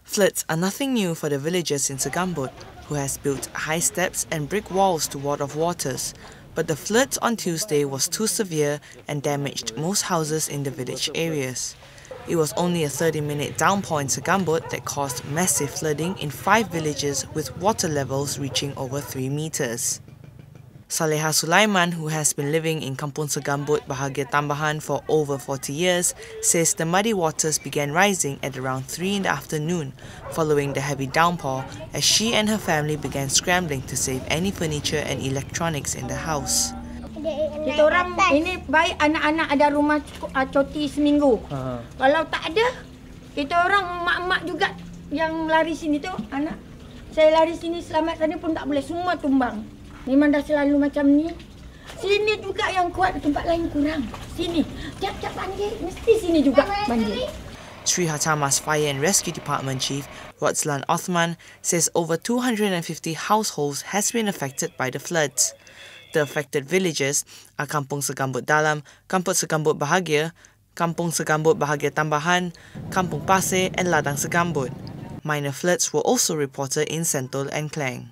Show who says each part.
Speaker 1: Floods are nothing new for the villagers in Segambut, who has built high steps and brick walls to ward off waters. But the floods on Tuesday was too severe and damaged most houses in the village areas. It was only a 30-minute downpour in Segambut that caused massive flooding in 5 villages with water levels reaching over 3 meters. Saleha Sulaiman, who has been living in Kampung Segambut Bahagia Tambahan for over 40 years, says the muddy waters began rising at around 3 in the afternoon following the heavy downpour, as she and her family began scrambling to save any furniture and electronics in the house.
Speaker 2: Kita orang ini baik anak-anak ada rumah cuti seminggu. Kalau tak ada, kita orang mak-mak juga yang lari sini tu, anak saya lari sini selamat tadi pun tak boleh, semua tumbang. Memang dah selalu macam ni. Sini juga yang kuat, tempat lain kurang. Sini, tiap-tiap banjir, mesti sini juga banjir.
Speaker 1: Sri Hatama's Fire and Rescue Department Chief, Rodslan Othman, says over 250 households has been affected by the floods. The affected villages are Kampung Segambut Dalam, Kampung Segambut Bahagia, Kampung Segambut Bahagia Tambahan, Kampung Pasir and Ladang Segambut. Minor floods were also reported in Sentul and Klang.